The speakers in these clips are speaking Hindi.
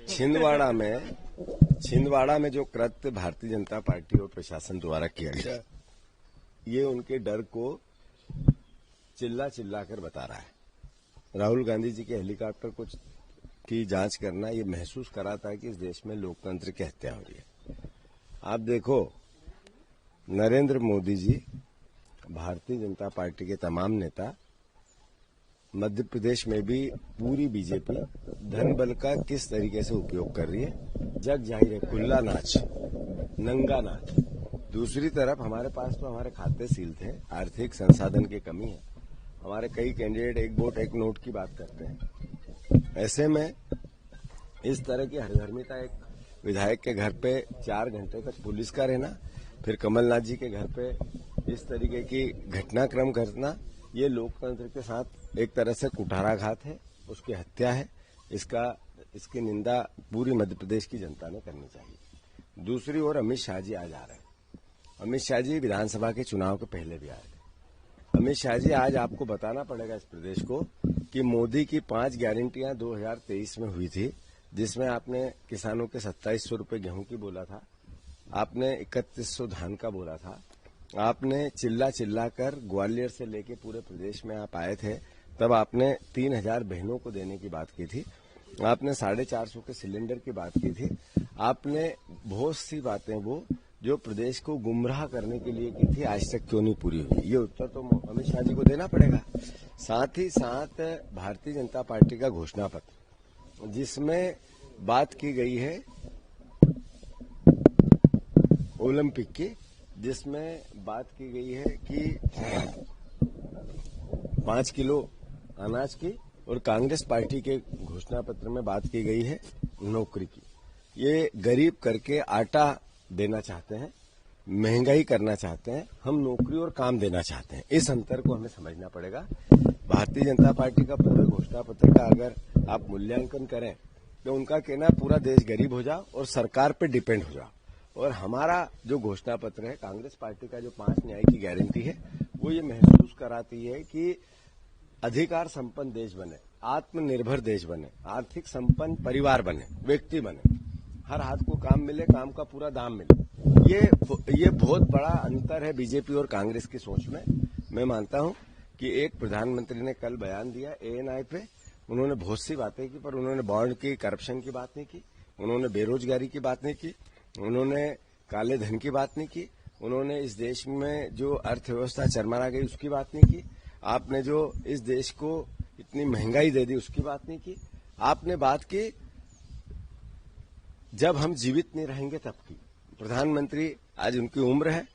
छिंदवाड़ा में जो कृत्य भारतीय जनता पार्टी और प्रशासन द्वारा किया गया, ये उनके डर को चिल्ला कर बता रहा है। राहुल गांधी जी के हेलीकॉप्टर की जांच करना ये महसूस कराता है कि इस देश में लोकतंत्र की हत्या हो रही है। आप देखो, नरेंद्र मोदी जी, भारतीय जनता पार्टी के तमाम नेता, मध्य प्रदेश में भी पूरी बीजेपी धन बल का किस तरीके से उपयोग कर रही है, जग जाहिर है। खुला नाच, नंगा नाच। दूसरी तरफ हमारे पास तो हमारे खाते सील्ड हैं, आर्थिक संसाधन की कमी है। हमारे कई कैंडिडेट एक वोट एक नोट की बात करते हैं। ऐसे में इस तरह की हरधर्मिता, एक विधायक के घर पे 4 घंटे तक पुलिस का रहना, फिर कमलनाथ जी के घर पे इस तरीके की घटनाक्रम करना, ये लोकतंत्र के साथ एक तरह से कुठाराघात है, उसकी हत्या है। इसकी निंदा पूरी मध्य प्रदेश की जनता ने करनी चाहिए। दूसरी ओर अमित शाह जी आज आ रहे हैं। अमित शाह जी विधानसभा के चुनाव के पहले भी आए थे। अमित शाह जी, आज आपको बताना पड़ेगा इस प्रदेश को कि मोदी की 5 गारंटियां 2023 में हुई थी, जिसमें आपने किसानों के 2700 रुपये गेहूं की बोला था, आपने 3100 धान का बोला था, आपने चिल्ला कर ग्वालियर से लेके पूरे प्रदेश में आप आए थे, तब आपने 3000 बहनों को देने की बात की थी, आपने 450 के सिलेंडर की बात की थी, आपने बहुत सी बातें वो जो प्रदेश को गुमराह करने के लिए की थी, आज तक क्यों नहीं पूरी हुई। ये उत्तर तो अमित शाह जी को देना पड़ेगा। साथ ही साथ भारतीय जनता पार्टी का घोषणा पत्र, जिसमें बात की गई है ओलंपिक की, जिसमें बात की गई है कि 5 किलो अनाज की, और कांग्रेस पार्टी के घोषणा पत्र में बात की गई है नौकरी की। ये गरीब करके आटा देना चाहते हैं, महंगाई करना चाहते हैं, हम नौकरी और काम देना चाहते हैं। इस अंतर को हमें समझना पड़ेगा। भारतीय जनता पार्टी का पूरे घोषणा पत्र का अगर आप मूल्यांकन करें तो उनका कहना पूरा देश गरीब हो जाओ और सरकार पे डिपेंड हो जाओ, और हमारा जो घोषणा पत्र है, कांग्रेस पार्टी का जो 5 न्याय की गारंटी है, वो ये महसूस कराती है कि अधिकार संपन्न देश बने, आत्मनिर्भर देश बने, आर्थिक संपन्न परिवार बने, व्यक्ति बने, हर हाथ को काम मिले, काम का पूरा दाम मिले। ये बहुत बड़ा अंतर है बीजेपी और कांग्रेस की सोच में। मैं मानता हूं कि एक प्रधानमंत्री ने कल बयान दिया एएनआई पे, उन्होंने बहुत सी बातें की, पर उन्होंने बॉन्ड की, करप्शन की बात नहीं की, उन्होंने बेरोजगारी की बात नहीं की, उन्होंने काले धन की बात नहीं की, उन्होंने इस देश में जो अर्थव्यवस्था चरमरा गई उसकी बात नहीं की, आपने जो इस देश को इतनी महंगाई दे दी उसकी बात नहीं की, आपने बात की जब हम जीवित नहीं रहेंगे तब की। प्रधानमंत्री, आज उनकी उम्र है,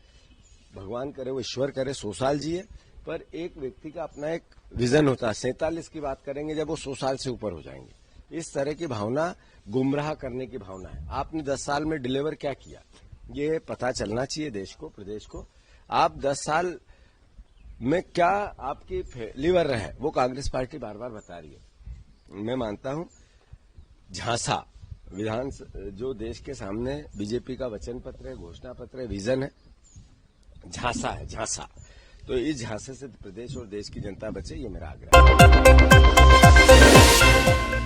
भगवान करे वो ईश्वर करे 100 साल जिए, पर एक व्यक्ति का अपना एक विजन होता है। 47 की बात करेंगे जब वो 100 साल से ऊपर हो जाएंगे। इस तरह की भावना गुमराह करने की भावना है। आपने 10 साल में डिलीवर क्या किया, ये पता चलना चाहिए देश को, प्रदेश को। आप 10 साल में क्या आपकी फेलिवर रहे, वो कांग्रेस पार्टी बार बार बता रही है। मैं मानता हूं झांसा विधान जो देश के सामने बीजेपी का वचन पत्र है, घोषणा पत्र है, विजन है, झांसा है, झांसा। तो इस झांसे से प्रदेश और देश की जनता बचे, ये मेरा आग्रह है।